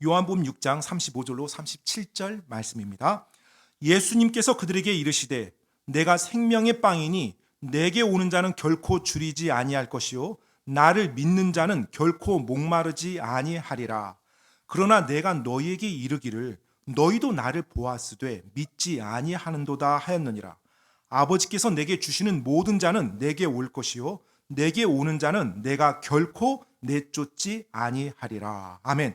요한복음 6장 35절로 37절 말씀입니다. 예수님께서 그들에게 이르시되 내가 생명의 빵이니 내게 오는 자는 결코 줄이지 아니할 것이요 나를 믿는 자는 결코 목마르지 아니하리라. 그러나 내가 너희에게 이르기를 너희도 나를 보았으되 믿지 아니하는도다 하였느니라. 아버지께서 내게 주시는 모든 자는 내게 올 것이요 내게 오는 자는 내가 결코 내쫓지 아니하리라. 아멘.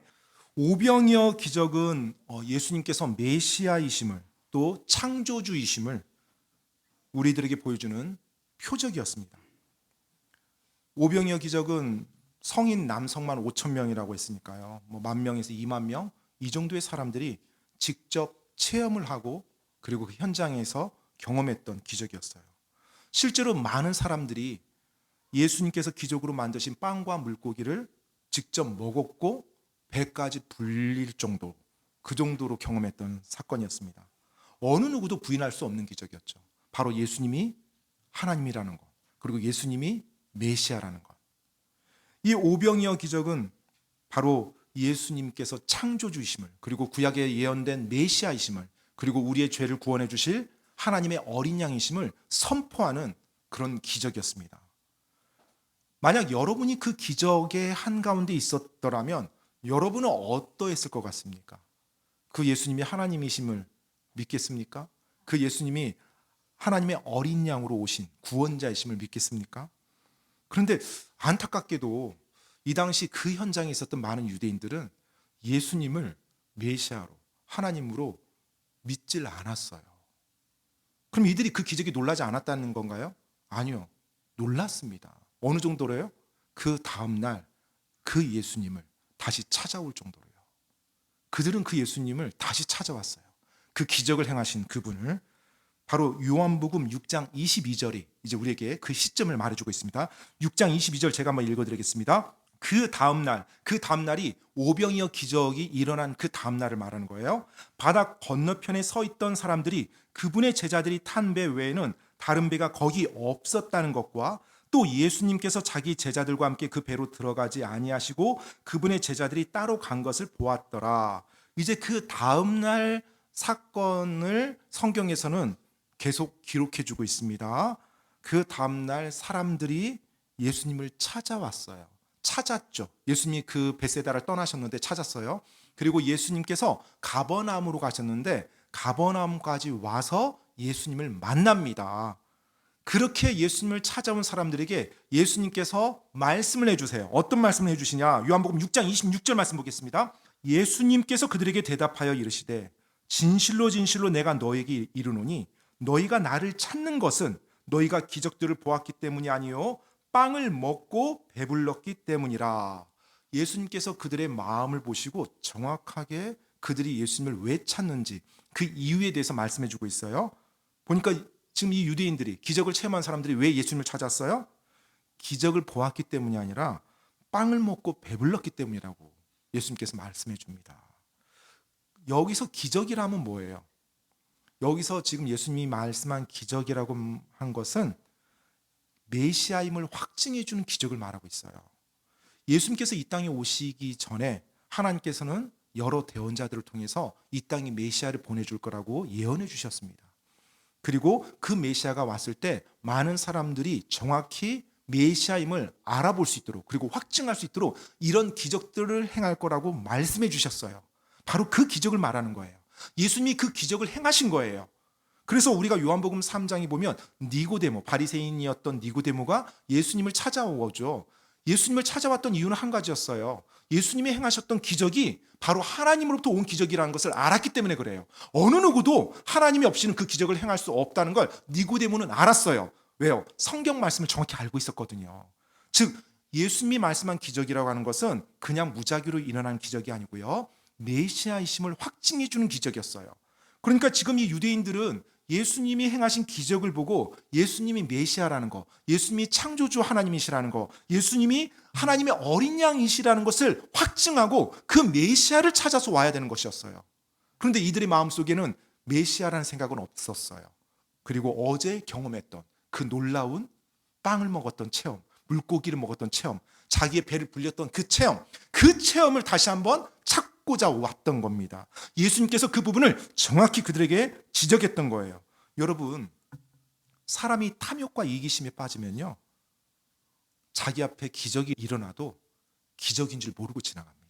오병이어 기적은 예수님께서 메시아이심을 또 창조주이심을 우리들에게 보여주는 표적이었습니다. 오병이어 기적은 성인 남성만 5천 명이라고 했으니까요. 10,000명에서 20,000명 이 정도의 사람들이 직접 체험을 하고 그리고 그 현장에서 경험했던 기적이었어요. 실제로 많은 사람들이 예수님께서 기적으로 만드신 빵과 물고기를 직접 먹었고 배까지 불릴 정도, 그 정도로 경험했던 사건이었습니다. 어느 누구도 부인할 수 없는 기적이었죠. 바로 예수님이 하나님이라는 것, 그리고 예수님이 메시아라는 것. 이 오병이어 기적은 바로 예수님께서 창조주이심을, 그리고 구약에 예언된 메시아이심을, 그리고 우리의 죄를 구원해 주실 하나님의 어린 양이심을 선포하는 그런 기적이었습니다. 만약 여러분이 그 기적의 한가운데 있었더라면 여러분은 어떠했을 것 같습니까? 그 예수님이 하나님이심을 믿겠습니까? 그 예수님이 하나님의 어린 양으로 오신 구원자이심을 믿겠습니까? 그런데 안타깝게도 이 당시 그 현장에 있었던 많은 유대인들은 예수님을 메시아로, 하나님으로 믿질 않았어요. 그럼 이들이 그 기적이 놀라지 않았다는 건가요? 아니요. 놀랐습니다. 어느 정도로요? 그 다음날 그 예수님을 다시 찾아올 정도로요. 그들은 그 예수님을 다시 찾아왔어요. 그 기적을 행하신 그분을. 바로 요한복음 6장 22절이 이제 우리에게 그 시점을 말해주고 있습니다. 6장 22절 제가 한번 읽어드리겠습니다. 그 다음날이 오병이어 기적이 일어난 그 다음날을 말하는 거예요. 바다 건너편에 서 있던 사람들이 그분의 제자들이 탄 배 외에는 다른 배가 거기 없었다는 것과 또 예수님께서 자기 제자들과 함께 그 배로 들어가지 아니하시고 그분의 제자들이 따로 간 것을 보았더라. 이제 그 다음날 사건을 성경에서는 계속 기록해주고 있습니다. 그 다음날 사람들이 예수님을 찾아왔어요. 찾았죠. 예수님이 그 벳세다를 떠나셨는데 찾았어요. 그리고 예수님께서 가버나움으로 가셨는데 가버나움까지 와서 예수님을 만납니다. 그렇게 예수님을 찾아온 사람들에게 예수님께서 말씀을 해주세요. 어떤 말씀을 해주시냐? 요한복음 6장 26절 말씀 보겠습니다. 예수님께서 그들에게 대답하여 이르시되 진실로 진실로 내가 너에게 이르노니 너희가 나를 찾는 것은 너희가 기적들을 보았기 때문이 아니요 빵을 먹고 배불렀기 때문이라. 예수님께서 그들의 마음을 보시고 정확하게 그들이 예수님을 왜 찾는지 그 이유에 대해서 말씀해 주고 있어요. 보니까 지금 이 유대인들이 기적을 체험한 사람들이 왜 예수님을 찾았어요? 기적을 보았기 때문이 아니라 빵을 먹고 배불렀기 때문이라고 예수님께서 말씀해 줍니다. 여기서 기적이라면 뭐예요? 여기서 지금 예수님이 말씀한 기적이라고 한 것은 메시아임을 확증해 주는 기적을 말하고 있어요. 예수님께서 이 땅에 오시기 전에 하나님께서는 여러 대언자들을 통해서 이 땅에 메시아를 보내줄 거라고 예언해 주셨습니다. 그리고 그 메시아가 왔을 때 많은 사람들이 정확히 메시아임을 알아볼 수 있도록 그리고 확증할 수 있도록 이런 기적들을 행할 거라고 말씀해 주셨어요. 바로 그 기적을 말하는 거예요. 예수님이 그 기적을 행하신 거예요. 그래서 우리가 요한복음 3장에 보면 니고데모, 바리새인이었던 니고데모가 예수님을 찾아오죠. 예수님을 찾아왔던 이유는 한 가지였어요. 예수님이 행하셨던 기적이 바로 하나님으로부터 온 기적이라는 것을 알았기 때문에 그래요. 어느 누구도 하나님이 없이는 그 기적을 행할 수 없다는 걸 니고데모는 알았어요. 왜요? 성경 말씀을 정확히 알고 있었거든요. 즉 예수님이 말씀한 기적이라고 하는 것은 그냥 무작위로 일어난 기적이 아니고요. 메시아이심을 확증해 주는 기적이었어요. 그러니까 지금 이 유대인들은 예수님이 행하신 기적을 보고 예수님이 메시아라는 거, 예수님이 창조주 하나님이시라는 거, 예수님이 하나님의 어린 양이시라는 것을 확증하고 그 메시아를 찾아서 와야 되는 것이었어요. 그런데 이들의 마음속에는 메시아라는 생각은 없었어요. 그리고 어제 경험했던 그 놀라운 빵을 먹었던 체험, 물고기를 먹었던 체험, 자기의 배를 불렸던 그 체험을 다시 한번 닦고자 왔던 겁니다. 예수님께서 그 부분을 정확히 그들에게 지적했던 거예요. 여러분, 사람이 탐욕과 이기심에 빠지면요, 자기 앞에 기적이 일어나도 기적인 줄 모르고 지나갑니다.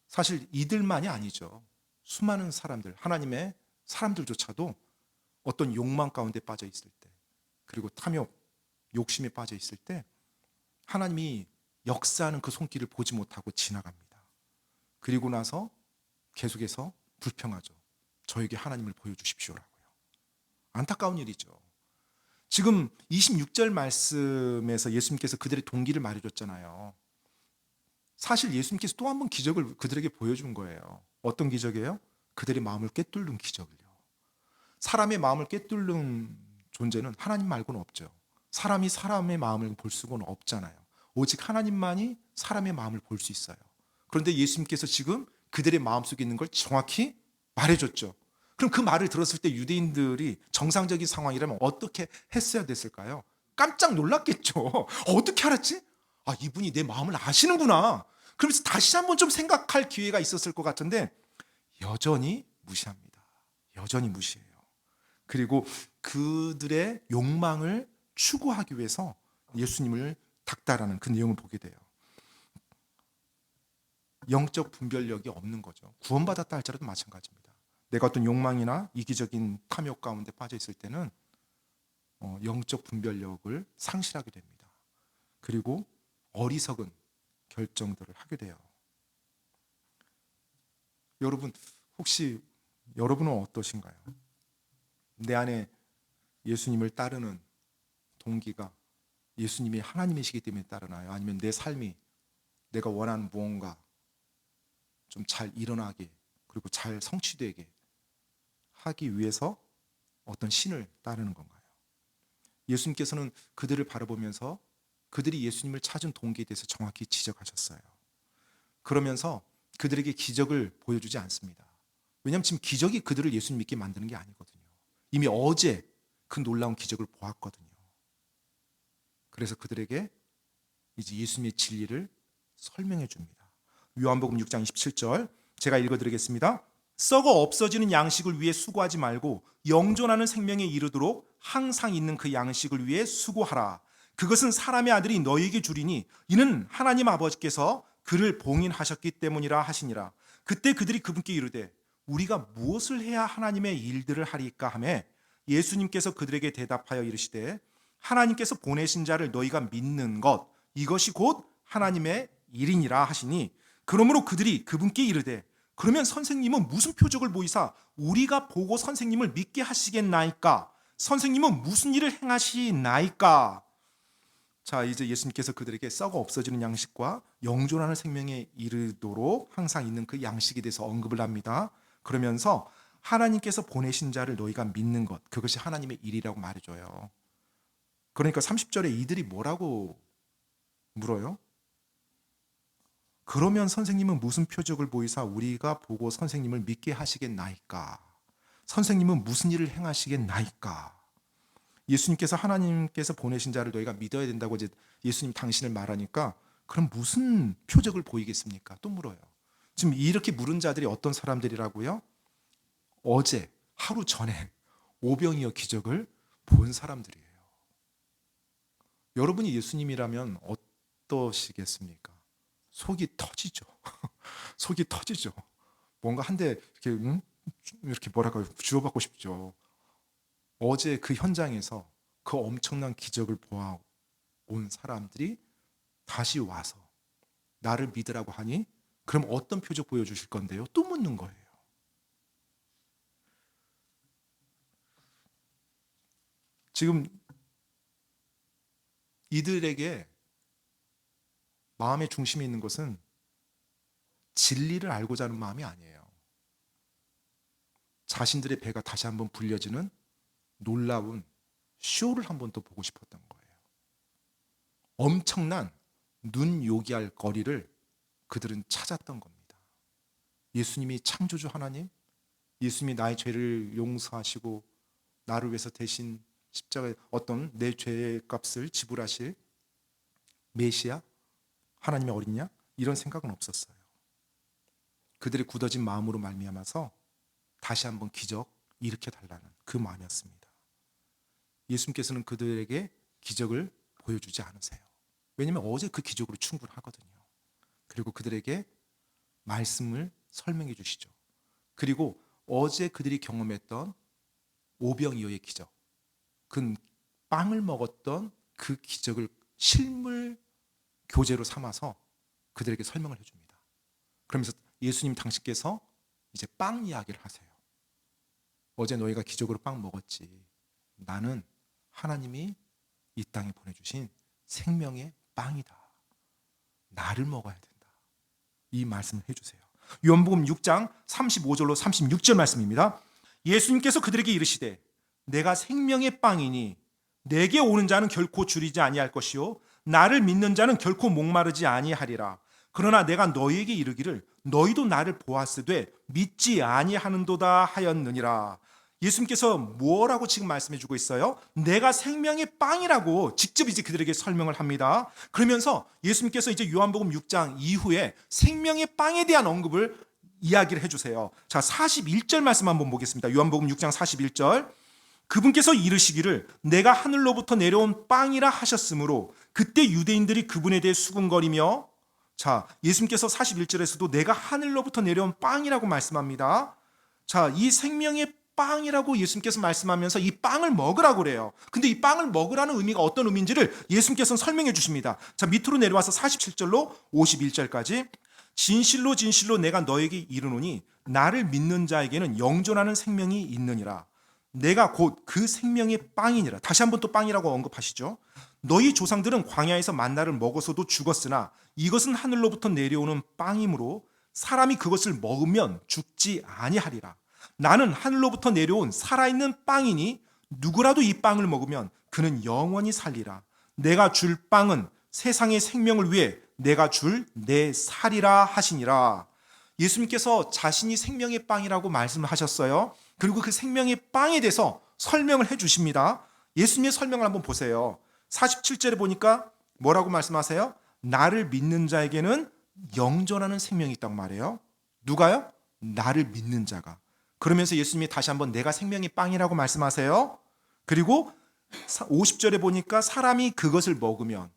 사실 이들만이 아니죠. 수많은 사람들, 하나님의 사람들조차도 어떤 욕망 가운데 빠져 있을 때, 그리고 탐욕, 욕심에 빠져 있을 때 하나님이 역사하는 그 손길을 보지 못하고 지나갑니다. 그리고 나서 계속해서 불평하죠. 저에게 하나님을 보여주십시오라고요. 안타까운 일이죠. 지금 26절 말씀에서 예수님께서 그들의 동기를 말해줬잖아요. 사실 예수님께서 또 한 번 기적을 그들에게 보여준 거예요. 어떤 기적이에요? 그들의 마음을 꿰뚫는 기적을요. 사람의 마음을 꿰뚫는 존재는 하나님 말고는 없죠. 사람이 사람의 마음을 볼 수는 없잖아요. 오직 하나님만이 사람의 마음을 볼 수 있어요. 그런데 예수님께서 지금 그들의 마음속에 있는 걸 정확히 말해줬죠. 그럼 그 말을 들었을 때 유대인들이 정상적인 상황이라면 어떻게 했어야 됐을까요? 깜짝 놀랐겠죠. 어떻게 알았지? 아, 이분이 내 마음을 아시는구나. 그러면서 다시 한번 좀 생각할 기회가 있었을 것 같은데 여전히 무시합니다. 여전히 무시해요. 그리고 그들의 욕망을 추구하기 위해서 예수님을 닥달하는 그 내용을 보게 돼요. 영적 분별력이 없는 거죠. 구원받았다 할지라도 마찬가지입니다. 내가 어떤 욕망이나 이기적인 탐욕 가운데 빠져 있을 때는 영적 분별력을 상실하게 됩니다. 그리고 어리석은 결정들을 하게 돼요. 여러분, 혹시 여러분은 어떠신가요? 내 안에 예수님을 따르는 동기가 예수님이 하나님이시기 때문에 따르나요? 아니면 내 삶이 내가 원하는 무언가 좀 잘 일어나게 그리고 잘 성취되게 하기 위해서 어떤 신을 따르는 건가요? 예수님께서는 그들을 바라보면서 그들이 예수님을 찾은 동기에 대해서 정확히 지적하셨어요. 그러면서 그들에게 기적을 보여주지 않습니다. 왜냐하면 지금 기적이 그들을 예수님 믿게 만드는 게 아니거든요. 이미 어제 그 놀라운 기적을 보았거든요. 그래서 그들에게 이제 예수님의 진리를 설명해 줍니다. 요한복음 6장 27절 제가 읽어드리겠습니다. 썩어 없어지는 양식을 위해 수고하지 말고 영존하는 생명에 이르도록 항상 있는 그 양식을 위해 수고하라. 그것은 사람의 아들이 너희에게 주리니 이는 하나님 아버지께서 그를 봉인하셨기 때문이라 하시니라. 그때 그들이 그분께 이르되 우리가 무엇을 해야 하나님의 일들을 하리까 하매 예수님께서 그들에게 대답하여 이르시되 하나님께서 보내신 자를 너희가 믿는 것 이것이 곧 하나님의 일이니라 하시니 그러므로 그들이 그분께 이르되 그러면 선생님은 무슨 표적을 보이사 우리가 보고 선생님을 믿게 하시겠나이까? 선생님은 무슨 일을 행하시나이까? 자, 이제 예수님께서 그들에게 썩어 없어지는 양식과 영존하는 생명에 이르도록 항상 있는 그 양식에 대해서 언급을 합니다. 그러면서 하나님께서 보내신 자를 너희가 믿는 것 그것이 하나님의 일이라고 말해줘요. 그러니까 30절에 이들이 뭐라고 물어요? 그러면 선생님은 무슨 표적을 보이사 우리가 보고 선생님을 믿게 하시겠나이까? 선생님은 무슨 일을 행하시겠나이까? 예수님께서 하나님께서 보내신 자를 너희가 믿어야 된다고 이제 예수님 당신을 말하니까 그럼 무슨 표적을 보이겠습니까? 또 물어요. 지금 이렇게 물은 자들이 어떤 사람들이라고요? 어제, 하루 전에 오병이어 기적을 본 사람들이에요. 여러분이 예수님이라면 어떠시겠습니까? 속이 터지죠. 속이 터지죠. 뭔가 한 대 이렇게 이렇게 뭐랄까요? 주워받고 싶죠. 어제 그 현장에서 그 엄청난 기적을 보아온 사람들이 다시 와서 나를 믿으라고 하니 그럼 어떤 표적 보여주실 건데요? 또 묻는 거예요. 지금 이들에게 마음의 중심에 있는 것은 진리를 알고자 하는 마음이 아니에요. 자신들의 배가 다시 한번 불려지는 놀라운 쇼를 한번 더 보고 싶었던 거예요. 엄청난 눈요기할 거리를 그들은 찾았던 겁니다. 예수님이 창조주 하나님, 예수님이 나의 죄를 용서하시고 나를 위해서 대신 십자가에 어떤 내 죄의 값을 지불하실 메시아, 하나님의 어린양 이런 생각은 없었어요. 그들의 굳어진 마음으로 말미암아서 다시 한번 기적 일으켜 달라는 그 마음이었습니다. 예수님께서는 그들에게 기적을 보여주지 않으세요. 왜냐하면 어제 그 기적으로 충분하거든요. 그리고 그들에게 말씀을 설명해 주시죠. 그리고 어제 그들이 경험했던 오병이어의 기적, 그 빵을 먹었던 그 기적을 실물 교재로 삼아서 그들에게 설명을 해줍니다. 그러면서 예수님 당신께서 이제 빵 이야기를 하세요. 어제 너희가 기적으로 빵 먹었지. 나는 하나님이 이 땅에 보내주신 생명의 빵이다. 나를 먹어야 된다. 이 말씀을 해주세요. 요한복음 6장 35절로 36절 말씀입니다. 예수님께서 그들에게 이르시되 내가 생명의 빵이니 내게 오는 자는 결코 줄이지 아니할 것이요 나를 믿는 자는 결코 목마르지 아니하리라. 그러나 내가 너희에게 이르기를 너희도 나를 보았으되 믿지 아니하는도다 하였느니라. 예수님께서 뭐라고 지금 말씀해 주고 있어요? 내가 생명의 빵이라고 직접 이제 그들에게 설명을 합니다. 그러면서 예수님께서 이제 요한복음 6장 이후에 생명의 빵에 대한 언급을 이야기를 해주세요. 자, 41절 말씀 한번 보겠습니다. 요한복음 6장 41절. 그분께서 이르시기를 내가 하늘로부터 내려온 빵이라 하셨으므로 그때 유대인들이 그분에 대해 수군거리며, 자, 예수님께서 41절에서도 내가 하늘로부터 내려온 빵이라고 말씀합니다. 자, 이 생명의 빵이라고 예수님께서 말씀하면서 이 빵을 먹으라고 그래요. 근데 이 빵을 먹으라는 의미가 어떤 의미인지를 예수님께서는 설명해 주십니다. 자, 밑으로 내려와서 47절로 51절까지. 진실로 진실로 내가 너에게 이르노니 나를 믿는 자에게는 영존하는 생명이 있느니라. 내가 곧 그 생명의 빵이니라. 다시 한번 또 빵이라고 언급하시죠. 너희 조상들은 광야에서 만나를 먹어서도 죽었으나 이것은 하늘로부터 내려오는 빵이므로 사람이 그것을 먹으면 죽지 아니하리라. 나는 하늘로부터 내려온 살아있는 빵이니 누구라도 이 빵을 먹으면 그는 영원히 살리라. 내가 줄 빵은 세상의 생명을 위해 내가 줄 내 살이라 하시니라. 예수님께서 자신이 생명의 빵이라고 말씀하셨어요. 그리고 그 생명의 빵에 대해서 설명을 해 주십니다. 예수님의 설명을 한번 보세요. 47절에 보니까 뭐라고 말씀하세요? 나를 믿는 자에게는 영존하는 생명이 있다고 말해요. 누가요? 나를 믿는 자가. 그러면서 예수님이 다시 한번 내가 생명의 빵이라고 말씀하세요. 그리고 50절에 보니까 사람이 그것을 먹으면,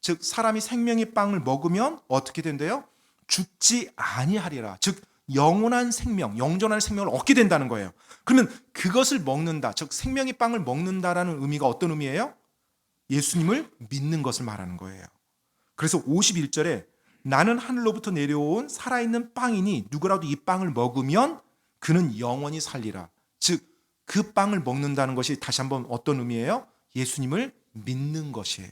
즉 사람이 생명의 빵을 먹으면 어떻게 된대요? 죽지 아니하리라. 즉 영원한 생명, 영존한 생명을 얻게 된다는 거예요. 그러면 그것을 먹는다, 즉 생명의 빵을 먹는다라는 의미가 어떤 의미예요? 예수님을 믿는 것을 말하는 거예요. 그래서 51절에 나는 하늘로부터 내려온 살아있는 빵이니 누구라도 이 빵을 먹으면 그는 영원히 살리라. 즉 그 빵을 먹는다는 것이 다시 한번 어떤 의미예요? 예수님을 믿는 것이에요.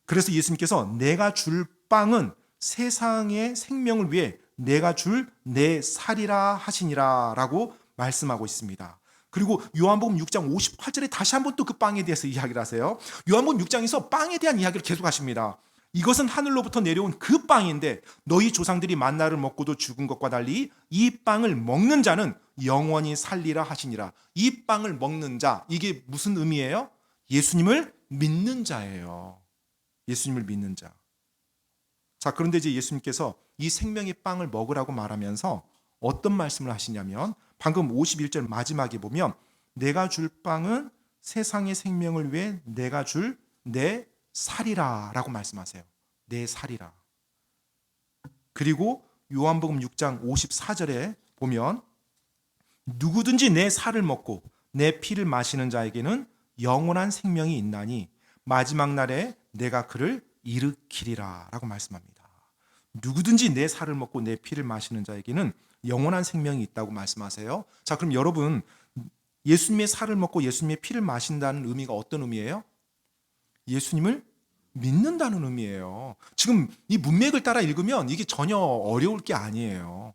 그래서 예수님께서 내가 줄 빵은 세상의 생명을 위해 내가 줄 내 살이라 하시니라 라고 말씀하고 있습니다. 그리고 요한복음 6장 58절에 다시 한번 또 그 빵에 대해서 이야기를 하세요. 요한복음 6장에서 빵에 대한 이야기를 계속 하십니다. 이것은 하늘로부터 내려온 그 빵인데 너희 조상들이 만나를 먹고도 죽은 것과 달리 이 빵을 먹는 자는 영원히 살리라 하시니라. 이 빵을 먹는 자, 이게 무슨 의미예요? 예수님을 믿는 자예요. 예수님을 믿는 자. 자, 그런데 이제 예수님께서 이 생명의 빵을 먹으라고 말하면서 어떤 말씀을 하시냐면 방금 51절 마지막에 보면 내가 줄 빵은 세상의 생명을 위해 내가 줄 내 살이라 라고 말씀하세요. 내 살이라. 그리고 요한복음 6장 54절에 보면 누구든지 내 살을 먹고 내 피를 마시는 자에게는 영원한 생명이 있나니 마지막 날에 내가 그를 일으키리라 라고 말씀합니다. 누구든지 내 살을 먹고 내 피를 마시는 자에게는 영원한 생명이 있다고 말씀하세요. 자, 그럼 여러분 예수님의 살을 먹고 예수님의 피를 마신다는 의미가 어떤 의미예요? 예수님을 믿는다는 의미예요. 지금 이 문맥을 따라 읽으면 이게 전혀 어려울 게 아니에요.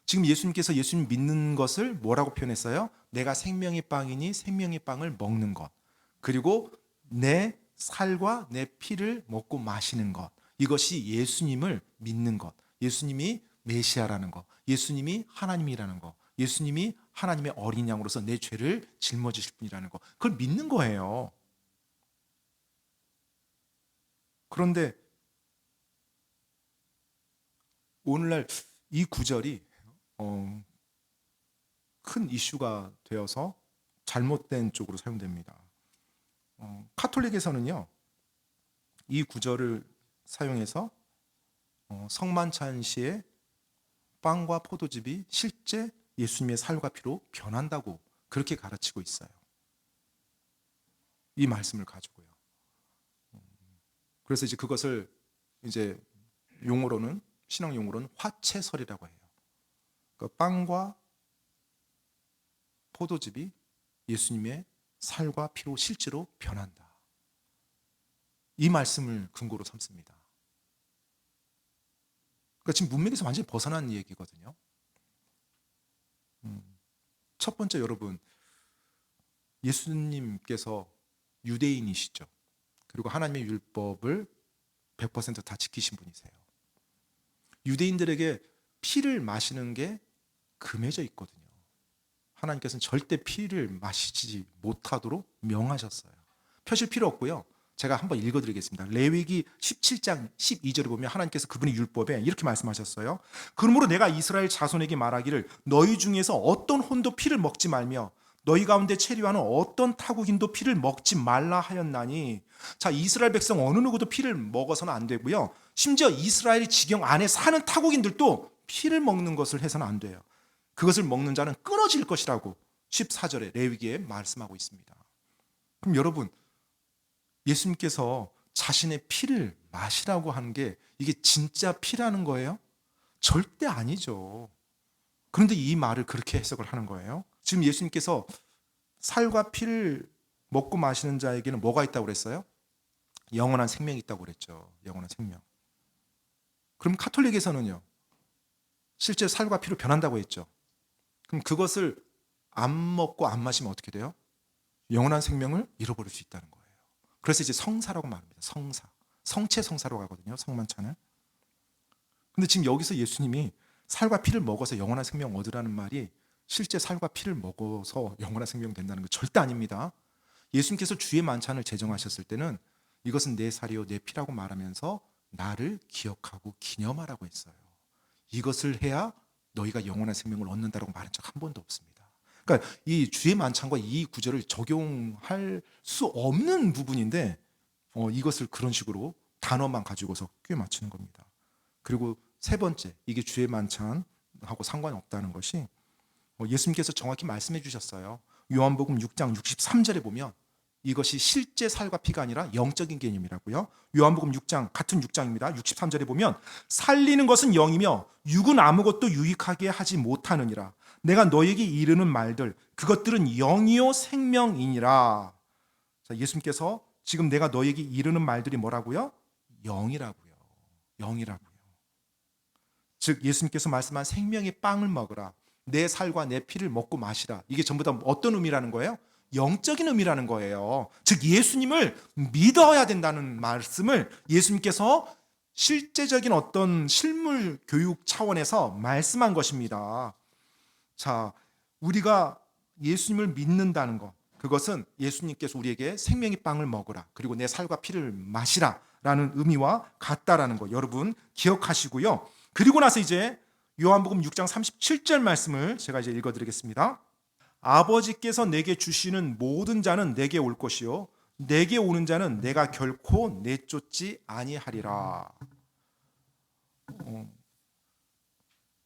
지금 예수님께서 예수님 믿는 것을 뭐라고 표현했어요? 내가 생명의 빵이니 생명의 빵을 먹는 것. 그리고 내 살과 내 피를 먹고 마시는 것. 이것이 예수님을 믿는 것. 예수님이 메시아라는 것. 예수님이 하나님이라는 것. 예수님이 하나님의 어린 양으로서 내 죄를 짊어지실 분이라는 것. 그걸 믿는 거예요. 그런데 오늘날 이 구절이 큰 이슈가 되어서 잘못된 쪽으로 사용됩니다. 카톨릭에서는요, 이 구절을 사용해서 성만찬 시에 빵과 포도즙이 실제 예수님의 살과 피로 변한다고 그렇게 가르치고 있어요. 이 말씀을 가지고요. 그래서 이제 그것을 이제 용어로는, 신앙 용어로는 화채설이라고 해요. 그러니까 빵과 포도즙이 예수님의 살과 피로 실제로 변한다. 이 말씀을 근거로 삼습니다. 그러니까 지금 문맥에서 완전히 벗어난 얘기거든요. 첫 번째, 여러분, 예수님께서 유대인이시죠. 그리고 하나님의 율법을 100%다 지키신 분이세요. 유대인들에게 피를 마시는 게 금해져 있거든요. 하나님께서는 절대 피를 마시지 못하도록 명하셨어요. 펴실 필요 없고요. 제가 한번 읽어드리겠습니다. 레위기 17장 12절에 보면 하나님께서 그분의 율법에 이렇게 말씀하셨어요. 그러므로 내가 이스라엘 자손에게 말하기를 너희 중에서 어떤 혼도 피를 먹지 말며 너희 가운데 체류하는 어떤 타국인도 피를 먹지 말라 하였나니. 자, 이스라엘 백성 어느 누구도 피를 먹어서는 안 되고요. 심지어 이스라엘 지경 안에 사는 타국인들도 피를 먹는 것을 해서는 안 돼요. 그것을 먹는 자는 끊어질 것이라고 14절에 레위기에 말씀하고 있습니다. 그럼 여러분, 예수님께서 자신의 피를 마시라고 하는 게 이게 진짜 피라는 거예요? 절대 아니죠. 그런데 이 말을 그렇게 해석을 하는 거예요. 지금 예수님께서 살과 피를 먹고 마시는 자에게는 뭐가 있다고 그랬어요? 영원한 생명이 있다고 그랬죠. 영원한 생명. 그럼 카톨릭에서는요, 실제 살과 피로 변한다고 했죠. 그럼 그것을 안 먹고 안 마시면 어떻게 돼요? 영원한 생명을 잃어버릴 수 있다는 거예요. 그래서 이제 성사라고 말합니다. 성사. 성체 성사로 가거든요. 성만찬을. 근데 지금 여기서 예수님이 살과 피를 먹어서 영원한 생명 얻으라는 말이 실제 살과 피를 먹어서 영원한 생명 된다는 거 절대 아닙니다. 예수님께서 주의 만찬을 제정하셨을 때는 이것은 내 살이요 내 피라고 말하면서 나를 기억하고 기념하라고 했어요. 이것을 해야 너희가 영원한 생명을 얻는다라고 말한 적 한 번도 없습니다. 그러니까 이 주의 만찬과 이 구절을 적용할 수 없는 부분인데 이것을 그런 식으로 단어만 가지고서 꽤 맞추는 겁니다. 그리고 세 번째, 이게 주의 만찬하고 상관이 없다는 것이 예수님께서 정확히 말씀해 주셨어요. 요한복음 6장 63절에 보면 이것이 실제 살과 피가 아니라 영적인 개념이라고요. 요한복음 6장, 같은 6장입니다. 63절에 보면 살리는 것은 영이며 육은 아무것도 유익하게 하지 못하느니라. 내가 너에게 이르는 말들 그것들은 영이요 생명이니라. 자, 예수님께서 지금 내가 너에게 이르는 말들이 뭐라고요? 영이라고요. 영이라고요. 즉 예수님께서 말씀한 생명의 빵을 먹으라. 내 살과 내 피를 먹고 마시라. 이게 전부 다 어떤 의미라는 거예요? 영적인 의미라는 거예요. 즉 예수님을 믿어야 된다는 말씀을 예수님께서 실제적인 어떤 실물 교육 차원에서 말씀한 것입니다. 자, 우리가 예수님을 믿는다는 것, 그것은 예수님께서 우리에게 생명의 빵을 먹으라, 그리고 내 살과 피를 마시라 라는 의미와 같다라는 거 여러분 기억하시고요. 그리고 나서 이제 요한복음 6장 37절 말씀을 제가 이제 읽어드리겠습니다. 아버지께서 내게 주시는 모든 자는 내게 올 것이요 내게 오는 자는 내가 결코 내쫓지 아니하리라.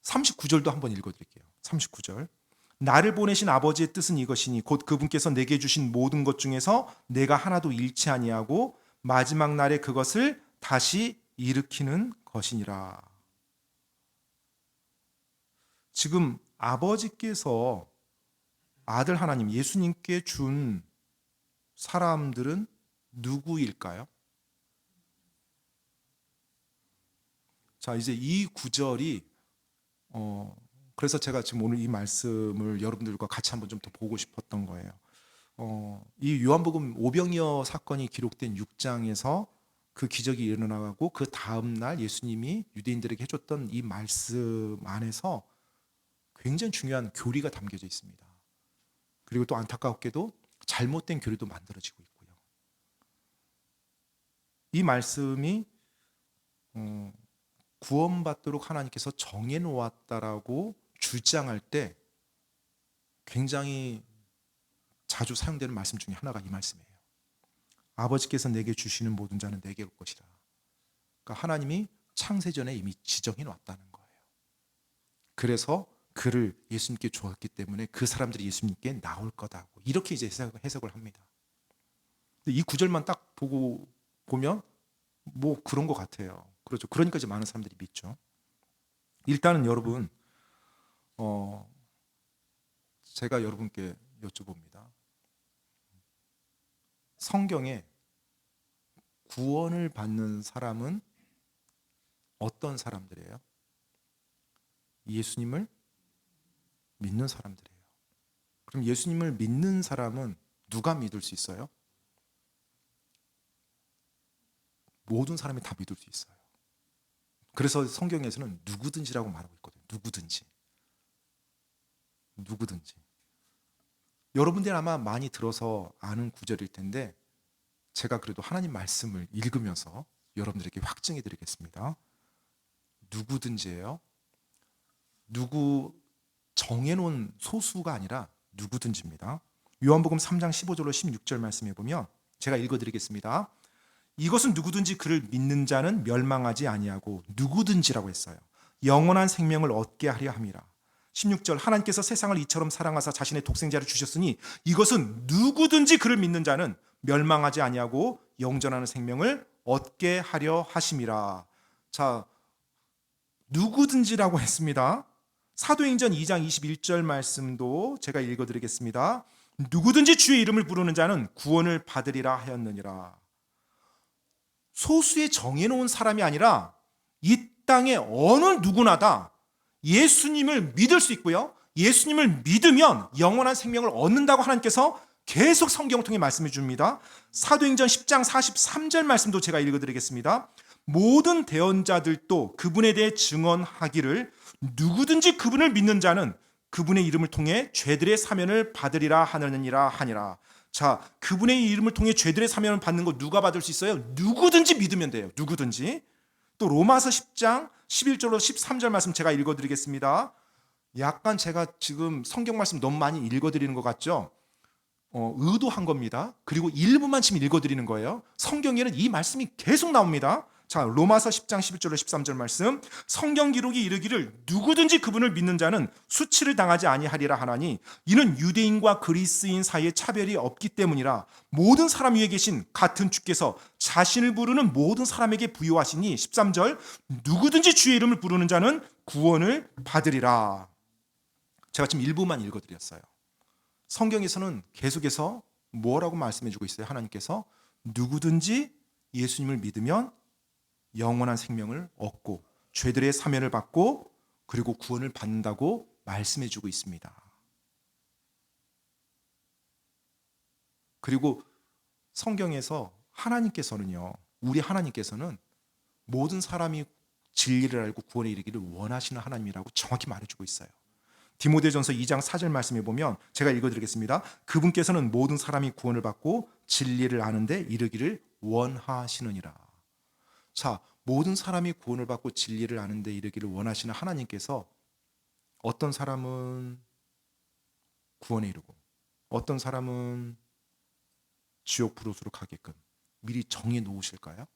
39절도 한번 읽어드릴게요. 39절. 나를 보내신 아버지의 뜻은 이것이니 곧 그분께서 내게 주신 모든 것 중에서 내가 하나도 잃지 아니하고 마지막 날에 그것을 다시 일으키는 것이니라. 지금 아버지께서 아들 하나님 예수님께 준 사람들은 누구일까요? 자, 이제 이 구절이 그래서 제가 지금 오늘 이 말씀을 여러분들과 같이 한번 좀 더 보고 싶었던 거예요. 이 요한복음 오병이어 사건이 기록된 6장에서 그 기적이 일어나고 그 다음 날 예수님이 유대인들에게 해줬던 이 말씀 안에서 굉장히 중요한 교리가 담겨져 있습니다. 그리고 또 안타깝게도 잘못된 교리도 만들어지고 있고요. 이 말씀이 구원받도록 하나님께서 정해놓았다라고 주장할 때 굉장히 자주 사용되는 말씀 중에 하나가 이 말씀이에요. 아버지께서 내게 주시는 모든 자는 내게 올 것이라. 그러니까 하나님이 창세전에 이미 지정해 놨다는 거예요. 그래서 그를 예수님께 주었기 때문에 그 사람들이 예수님께 나올 거다고 이렇게 이제 해석을 합니다. 근데 이 구절만 딱 보면 뭐 그런 것 같아요. 그렇죠. 그러니까 이제 많은 사람들이 믿죠. 일단은 여러분, 제가 여러분께 여쭤봅니다. 성경에 구원을 받는 사람은 어떤 사람들이에요? 예수님을 믿는 사람들이에요. 그럼 예수님을 믿는 사람은 누가 믿을 수 있어요? 모든 사람이 다 믿을 수 있어요. 그래서 성경에서는 누구든지라고 말하고 있거든요. 누구든지. 여러분들 아마 많이 들어서 아는 구절일 텐데 제가 그래도 하나님 말씀을 읽으면서 여러분들에게 확증해 드리겠습니다. 누구든지예요. 누구 정해놓은 소수가 아니라 누구든지입니다. 요한복음 3장 15절로 16절 말씀해 보면 제가 읽어드리겠습니다. 이것은 누구든지 그를 믿는 자는 멸망하지 아니하고 누구든지라고 했어요. 영원한 생명을 얻게 하려 함이라. 16절 하나님께서 세상을 이처럼 사랑하사 자신의 독생자를 주셨으니 이것은 누구든지 그를 믿는 자는 멸망하지 아니하고 영존하는 생명을 얻게 하려 하심이라. 자, 누구든지라고 했습니다. 사도행전 2장 21절 말씀도 제가 읽어드리겠습니다. 누구든지 주의 이름을 부르는 자는 구원을 받으리라 하였느니라. 소수의 정해놓은 사람이 아니라 이 땅의 어느 누구나 다 예수님을 믿을 수 있고요. 예수님을 믿으면 영원한 생명을 얻는다고 하나님께서 계속 성경을 통해 말씀해 줍니다. 사도행전 10장 43절 말씀도 제가 읽어드리겠습니다. 모든 대언자들도 그분에 대해 증언하기를 누구든지 그분을 믿는 자는 그분의 이름을 통해 죄들의 사면을 받으리라 하느니라. 자, 그분의 이름을 통해 죄들의 사면을 받는 거 누가 받을 수 있어요? 누구든지 믿으면 돼요. 누구든지. 또 로마서 10장 11절로 13절 말씀 제가 읽어드리겠습니다. 약간 제가 지금 성경 말씀 너무 많이 읽어드리는 것 같죠? 의도한 겁니다. 그리고 일부만 지금 읽어드리는 거예요. 성경에는 이 말씀이 계속 나옵니다. 자, 로마서 10장 11절로 13절 말씀. 성경 기록이 이르기를 누구든지 그분을 믿는 자는 수치를 당하지 아니하리라 하나니 이는 유대인과 그리스인 사이에 차별이 없기 때문이라. 모든 사람 위에 계신 같은 주께서 자신을 부르는 모든 사람에게 부여하시니 13절 누구든지 주의 이름을 부르는 자는 구원을 받으리라. 제가 지금 일부만 읽어드렸어요. 성경에서는 계속해서 뭐라고 말씀해주고 있어요? 하나님께서 누구든지 예수님을 믿으면 영원한 생명을 얻고 죄들의 사면을 받고 그리고 구원을 받는다고 말씀해주고 있습니다. 그리고 성경에서 하나님께서는요, 우리 하나님께서는 모든 사람이 진리를 알고 구원에 이르기를 원하시는 하나님이라고 정확히 말해주고 있어요. 디모데전서 2장 4절 말씀에 보면 제가 읽어드리겠습니다. 그분께서는 모든 사람이 구원을 받고 진리를 아는데 이르기를 원하시느니라. 자, 모든 사람이 구원을 받고 진리를 아는데 이르기를 원하시는 하나님께서 어떤 사람은 구원에 이르고 어떤 사람은 지옥 불옷으로 가게끔 미리 정해 놓으실까요?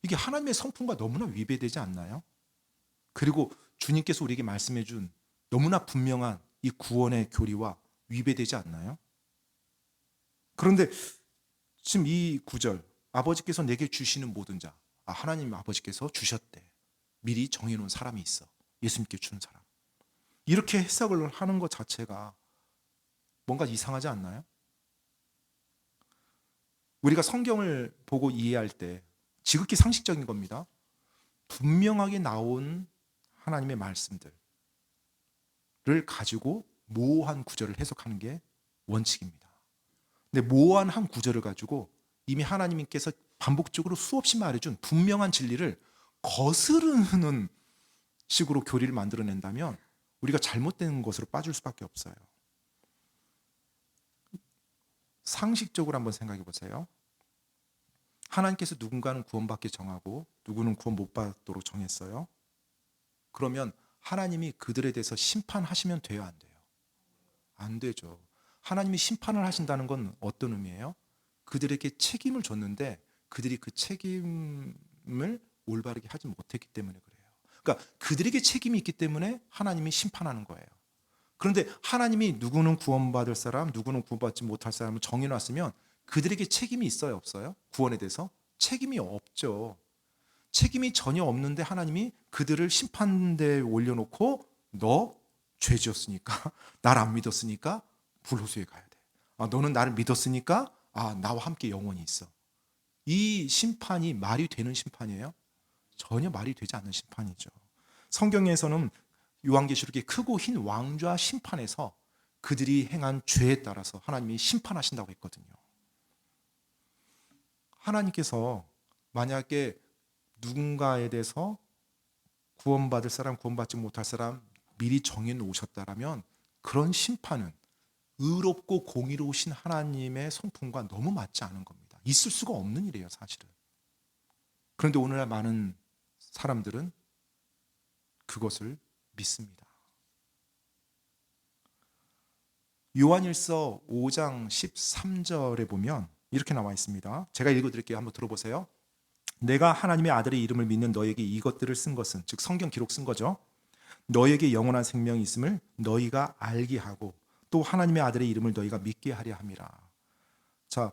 이게 하나님의 성품과 너무나 위배되지 않나요? 그리고 주님께서 우리에게 말씀해 준 너무나 분명한 이 구원의 교리와 위배되지 않나요? 그런데 지금 이 구절 아버지께서 내게 주시는 모든 자, 하나님 아버지께서 주셨대. 미리 정해놓은 사람이 있어. 예수님께 주는 사람. 이렇게 해석을 하는 것 자체가 뭔가 이상하지 않나요? 우리가 성경을 보고 이해할 때 지극히 상식적인 겁니다. 분명하게 나온 하나님의 말씀들을 가지고 모호한 구절을 해석하는 게 원칙입니다. 근데 모호한 한 구절을 가지고 이미 하나님께서 반복적으로 수없이 말해준 분명한 진리를 거스르는 식으로 교리를 만들어낸다면 우리가 잘못된 것으로 빠질 수밖에 없어요. 상식적으로 한번 생각해 보세요. 하나님께서 누군가는 구원받게 정하고 누구는 구원 못 받도록 정했어요. 그러면 하나님이 그들에 대해서 심판하시면 돼요, 안 돼요? 안 되죠. 하나님이 심판을 하신다는 건 어떤 의미예요? 그들에게 책임을 줬는데 그들이 그 책임을 올바르게 하지 못했기 때문에 그래요. 그러니까 그들에게 책임이 있기 때문에 하나님이 심판하는 거예요. 그런데 하나님이 누구는 구원받을 사람, 누구는 구원받지 못할 사람을 정해놨으면 그들에게 책임이 있어요, 없어요? 구원에 대해서? 책임이 없죠. 책임이 전혀 없는데 하나님이 그들을 심판대에 올려놓고 너 죄 지었으니까 날 안 믿었으니까 불호수에 가야 돼. 너는 나를 믿었으니까 나와 함께 영원히 있어. 이 심판이 말이 되는 심판이에요? 전혀 말이 되지 않는 심판이죠. 성경에서는 요한계시록의 크고 흰 왕좌 심판에서 그들이 행한 죄에 따라서 하나님이 심판하신다고 했거든요. 하나님께서 만약에 누군가에 대해서 구원받을 사람, 구원받지 못할 사람 미리 정해 놓으셨다라면 그런 심판은 의롭고 공의로우신 하나님의 성품과 너무 맞지 않은 겁니다. 있을 수가 없는 일이에요, 사실은. 그런데 오늘날 많은 사람들은 그것을 믿습니다. 요한일서 5장 13절에 보면 이렇게 나와 있습니다. 제가 읽어드릴게요. 한번 들어보세요. 내가 하나님의 아들의 이름을 믿는 너에게 이것들을 쓴 것은, 즉 성경 기록 쓴 거죠. 너에게 영원한 생명이 있음을 너희가 알게 하고 또 하나님의 아들의 이름을 너희가 믿게 하려 함이라. 자,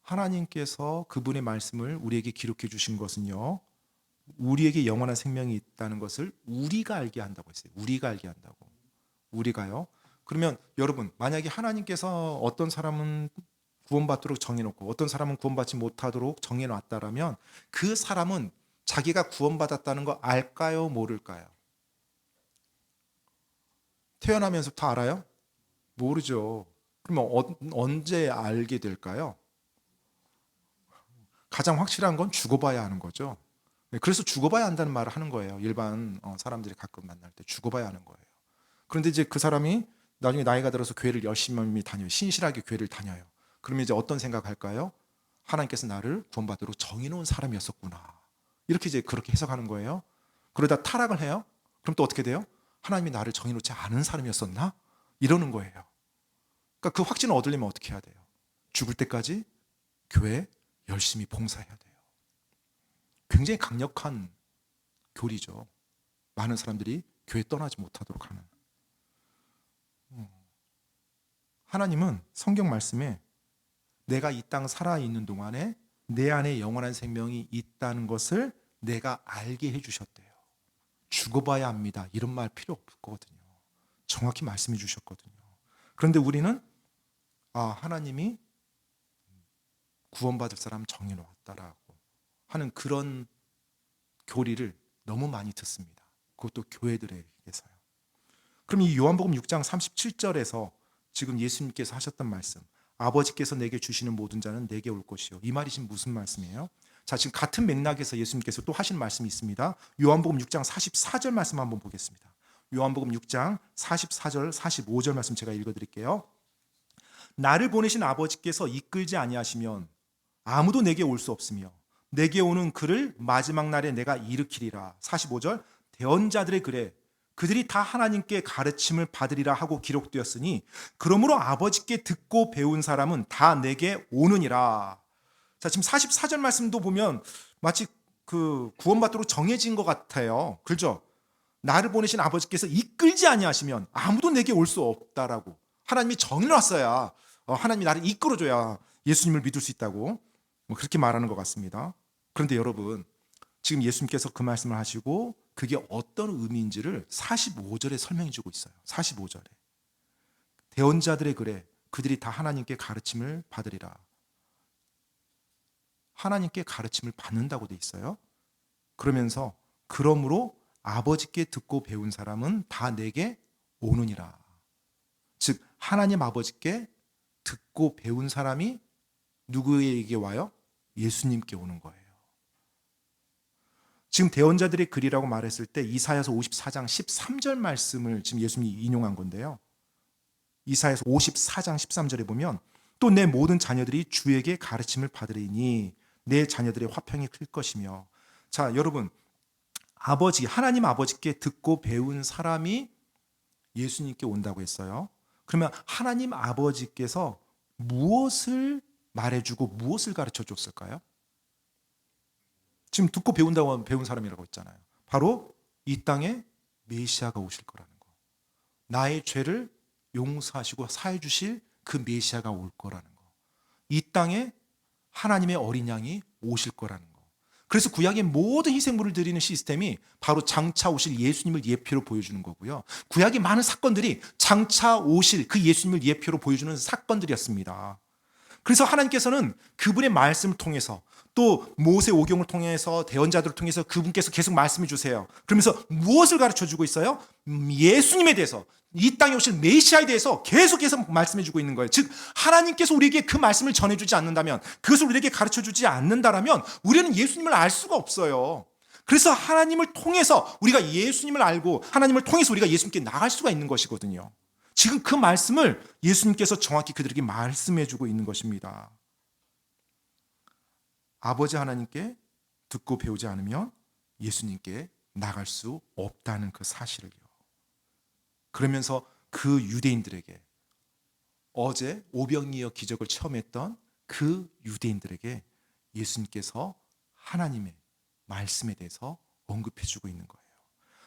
하나님께서 그분의 말씀을 우리에게 기록해 주신 것은요, 우리에게 영원한 생명이 있다는 것을 우리가 알게 한다고 했어요. 우리가 알게 한다고. 우리가요. 그러면 여러분, 만약에 하나님께서 어떤 사람은 구원받도록 정해놓고 어떤 사람은 구원받지 못하도록 정해놨다라면 그 사람은 자기가 구원받았다는 거 알까요? 모를까요? 태어나면서부터 알아요? 모르죠. 그러면 언제 알게 될까요? 가장 확실한 건 죽어봐야 하는 거죠. 그래서 죽어봐야 한다는 말을 하는 거예요. 일반 사람들이 가끔 만날 때 죽어봐야 하는 거예요. 그런데 이제 그 사람이 나중에 나이가 들어서 교회를 열심히 다녀요. 신실하게 교회를 다녀요. 그러면 이제 어떤 생각할까요? 하나님께서 나를 구원받도록 정해놓은 사람이었었구나. 이렇게 이제 그렇게 해석하는 거예요. 그러다 타락을 해요. 그럼 또 어떻게 돼요? 하나님이 나를 정해놓지 않은 사람이었었나? 이러는 거예요. 그러니까 그 확신을 얻으려면 어떻게 해야 돼요? 죽을 때까지 교회 열심히 봉사해야 돼요. 굉장히 강력한 교리죠. 많은 사람들이 교회 떠나지 못하도록 하는. 하나님은 성경 말씀에 내가 이 땅 살아있는 동안에 내 안에 영원한 생명이 있다는 것을 내가 알게 해주셨대요. 죽어봐야 합니다. 이런 말 필요 없거든요. 정확히 말씀해 주셨거든요. 그런데 우리는 하나님이 구원받을 사람 정해놓았다라고 하는 그런 교리를 너무 많이 듣습니다. 그것도 교회들에게서요. 그럼 이 요한복음 6장 37절에서 지금 예수님께서 하셨던 말씀, 아버지께서 내게 주시는 모든 자는 내게 올 것이요. 이 말이 지금 무슨 말씀이에요? 자, 지금 같은 맥락에서 예수님께서 또 하신 말씀이 있습니다. 요한복음 6장 44절 말씀 한번 보겠습니다. 요한복음 6장 44절 45절 말씀 제가 읽어드릴게요. 나를 보내신 아버지께서 이끌지 아니하시면 아무도 내게 올 수 없으며 내게 오는 그를 마지막 날에 내가 일으키리라. 45절 대언자들의 글에 그들이 다 하나님께 가르침을 받으리라 하고 기록되었으니 그러므로 아버지께 듣고 배운 사람은 다 내게 오느니라. 자, 지금 44절 말씀도 보면 마치 그 구원받도록 정해진 것 같아요. 그렇죠? 나를 보내신 아버지께서 이끌지 아니하시면 아무도 내게 올 수 없다라고. 하나님이 정해놨어야 하나님이 나를 이끌어줘야 예수님을 믿을 수 있다고 그렇게 말하는 것 같습니다. 그런데 여러분, 지금 예수님께서 그 말씀을 하시고 그게 어떤 의미인지를 45절에 설명해 주고 있어요. 45절에 대언자들의 글에 그들이 다 하나님께 가르침을 받으리라. 하나님께 가르침을 받는다고 돼 있어요. 그러면서 그러므로 아버지께 듣고 배운 사람은 다 내게 오느니라. 즉 하나님 아버지께 듣고 배운 사람이 누구에게 와요? 예수님께 오는 거예요. 지금 대언자들의 글이라고 말했을 때 이사야서 54장 13절 말씀을 지금 예수님이 인용한 건데요. 이사야서 54장 13절에 보면 또 내 모든 자녀들이 주에게 가르침을 받으리니 내 자녀들의 화평이 클 것이며. 자, 여러분, 하나님 아버지께 듣고 배운 사람이 예수님께 온다고 했어요. 그러면 하나님 아버지께서 무엇을 말해주고 무엇을 가르쳐 줬을까요? 지금 듣고 배운다고 배운 사람이라고 했잖아요. 바로 이 땅에 메시아가 오실 거라는 거. 나의 죄를 용서하시고 사해 주실 그 메시아가 올 거라는 거. 이 땅에 하나님의 어린 양이 오실 거라는 거. 그래서 구약의 모든 희생물을 드리는 시스템이 바로 장차 오실 예수님을 예표로 보여주는 거고요. 구약의 많은 사건들이 장차 오실 그 예수님을 예표로 보여주는 사건들이었습니다. 그래서 하나님께서는 그분의 말씀을 통해서 또 모세 오경을 통해서 대언자들을 통해서 그분께서 계속 말씀해 주세요. 그러면서 무엇을 가르쳐 주고 있어요? 예수님에 대해서, 이 땅에 오실 메시아에 대해서 계속해서 말씀해 주고 있는 거예요. 즉 하나님께서 우리에게 그 말씀을 전해주지 않는다면, 그것을 우리에게 가르쳐 주지 않는다면 우리는 예수님을 알 수가 없어요. 그래서 하나님을 통해서 우리가 예수님을 알고 하나님을 통해서 우리가 예수님께 나갈 수가 있는 것이거든요. 지금 그 말씀을 예수님께서 정확히 그들에게 말씀해 주고 있는 것입니다. 아버지 하나님께 듣고 배우지 않으면 예수님께 나갈 수 없다는 그 사실을요. 그러면서 그 유대인들에게, 어제 오병이어 기적을 체험했던 그 유대인들에게 예수님께서 하나님의 말씀에 대해서 언급해 주고 있는 거예요.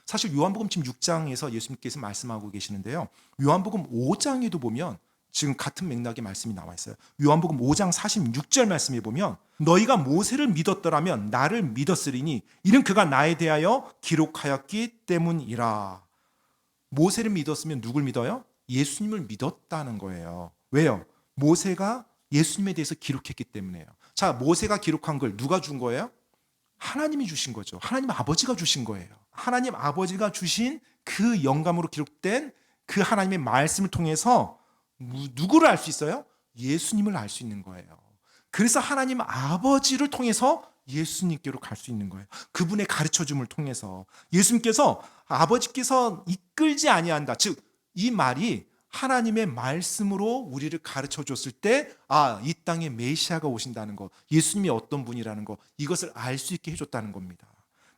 사실 요한복음 지금 6장에서 예수님께서 말씀하고 계시는데요. 요한복음 5장에도 보면 지금 같은 맥락의 말씀이 나와 있어요. 요한복음 5장 46절 말씀에 보면 너희가 모세를 믿었더라면 나를 믿었으리니 이는 그가 나에 대하여 기록하였기 때문이라. 모세를 믿었으면 누굴 믿어요? 예수님을 믿었다는 거예요. 왜요? 모세가 예수님에 대해서 기록했기 때문에요. 자, 모세가 기록한 걸 누가 준 거예요? 하나님이 주신 거죠. 하나님 아버지가 주신 거예요. 하나님 아버지가 주신 그 영감으로 기록된 그 하나님의 말씀을 통해서 누구를 알 수 있어요? 예수님을 알 수 있는 거예요. 그래서 하나님 아버지를 통해서 예수님께로 갈 수 있는 거예요. 그분의 가르쳐줌을 통해서. 예수님께서 아버지께서 이끌지 아니한다. 즉, 이 말이 하나님의 말씀으로 우리를 가르쳐 줬을 때, 이 땅에 메시아가 오신다는 것, 예수님이 어떤 분이라는 것, 이것을 알 수 있게 해줬다는 겁니다.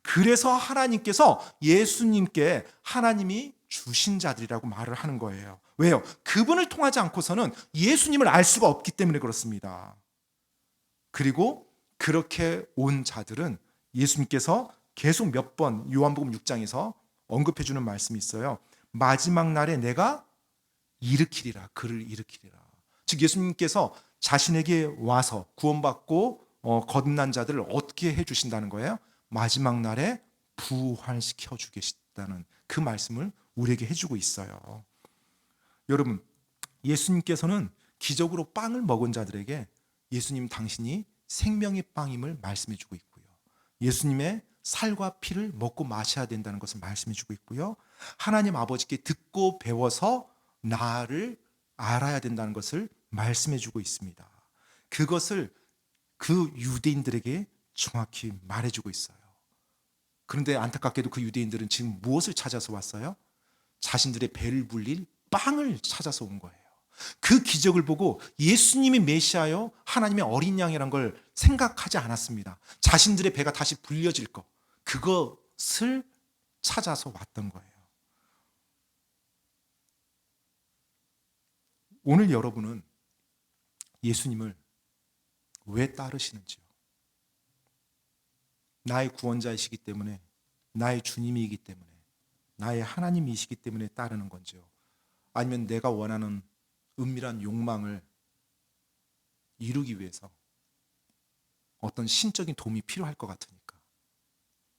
그래서 하나님께서 예수님께 하나님이 주신 자들이라고 말을 하는 거예요. 왜요? 그분을 통하지 않고서는 예수님을 알 수가 없기 때문에 그렇습니다. 그리고 그렇게 온 자들은 예수님께서 계속 몇 번 요한복음 6장에서 언급해 주는 말씀이 있어요. 마지막 날에 내가 일으키리라, 그를 일으키리라. 즉 예수님께서 자신에게 와서 구원받고 거듭난 자들을 어떻게 해주신다는 거예요? 마지막 날에 부활시켜 주겠다는 그 말씀을 우리에게 해주고 있어요. 여러분, 예수님께서는 기적으로 빵을 먹은 자들에게 예수님 당신이 생명의 빵임을 말씀해 주고 있고요. 예수님의 살과 피를 먹고 마셔야 된다는 것을 말씀해 주고 있고요. 하나님 아버지께 듣고 배워서 나를 알아야 된다는 것을 말씀해 주고 있습니다. 그것을 그 유대인들에게 정확히 말해 주고 있어요. 그런데 안타깝게도 그 유대인들은 지금 무엇을 찾아서 왔어요? 자신들의 배를 불릴 빵을 찾아서 온 거예요. 그 기적을 보고 예수님이 메시아요, 하나님의 어린 양이란 걸 생각하지 않았습니다. 자신들의 배가 다시 불려질 것, 그것을 찾아서 왔던 거예요. 오늘 여러분은 예수님을 왜 따르시는지요? 나의 구원자이시기 때문에, 나의 주님이기 때문에, 나의 하나님이시기 때문에 따르는 건지요? 아니면 내가 원하는 은밀한 욕망을 이루기 위해서 어떤 신적인 도움이 필요할 것 같으니까,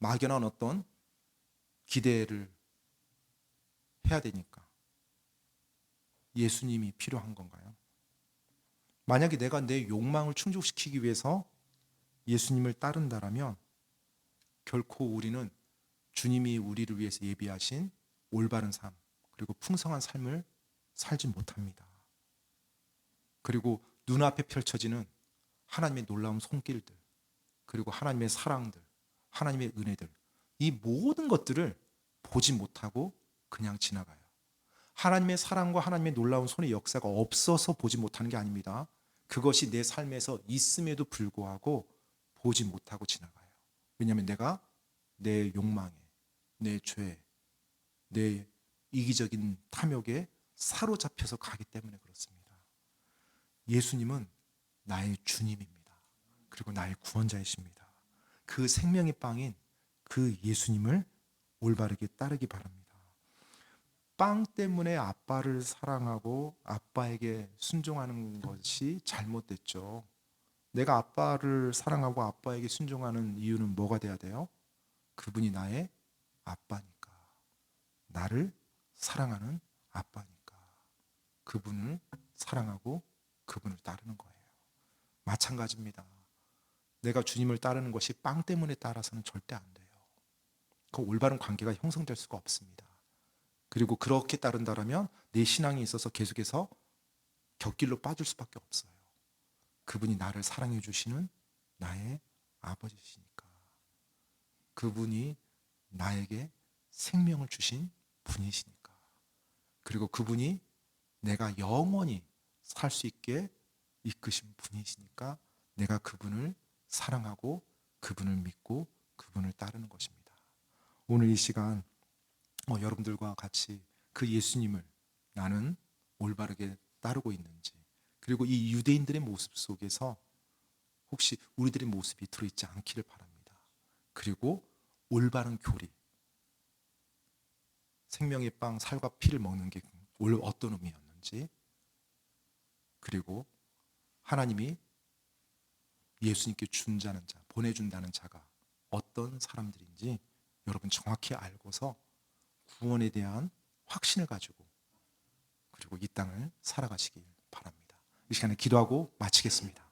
막연한 어떤 기대를 해야 되니까 예수님이 필요한 건가요? 만약에 내가 내 욕망을 충족시키기 위해서 예수님을 따른다라면 결코 우리는 주님이 우리를 위해서 예비하신 올바른 삶, 그리고 풍성한 삶을 살지 못합니다. 그리고 눈앞에 펼쳐지는 하나님의 놀라운 손길들, 그리고 하나님의 사랑들, 하나님의 은혜들, 이 모든 것들을 보지 못하고 그냥 지나가요. 하나님의 사랑과 하나님의 놀라운 손의 역사가 없어서 보지 못하는 게 아닙니다. 그것이 내 삶에서 있음에도 불구하고 보지 못하고 지나가요. 왜냐하면 내가 내 욕망에, 내 죄에, 내 이기적인 탐욕에 사로잡혀서 가기 때문에 그렇습니다. 예수님은 나의 주님입니다. 그리고 나의 구원자이십니다. 그 생명의 빵인 그 예수님을 올바르게 따르기 바랍니다. 빵 때문에 아빠를 사랑하고 아빠에게 순종하는 것이 잘못됐죠. 내가 아빠를 사랑하고 아빠에게 순종하는 이유는 뭐가 돼야 돼요? 그분이 나의 아빠니까. 나를 사랑하는 아빠니까. 그분을 사랑하고 그분을 따르는 거예요. 마찬가지입니다. 내가 주님을 따르는 것이 빵 때문에 따라서는 절대 안 돼요. 그 올바른 관계가 형성될 수가 없습니다. 그리고 그렇게 따른다면 내 신앙에 있어서 계속해서 곁길로 빠질 수밖에 없어요. 그분이 나를 사랑해 주시는 나의 아버지시니까. 그분이 나에게 생명을 주신 분이시니까. 그리고 그분이 내가 영원히 살 수 있게 이끄신 분이시니까 내가 그분을 사랑하고 그분을 믿고 그분을 따르는 것입니다. 오늘 이 시간 여러분들과 같이 그 예수님을 나는 올바르게 따르고 있는지, 그리고 이 유대인들의 모습 속에서 혹시 우리들의 모습이 들어있지 않기를 바랍니다. 그리고 올바른 교리, 생명의 빵 살과 피를 먹는 게 어떤 의미였는지, 그리고 하나님이 예수님께 준다는 자, 보내준다는 자가 어떤 사람들인지 여러분 정확히 알고서 구원에 대한 확신을 가지고 그리고 이 땅을 살아가시길 바랍니다. 이 시간에 기도하고 마치겠습니다.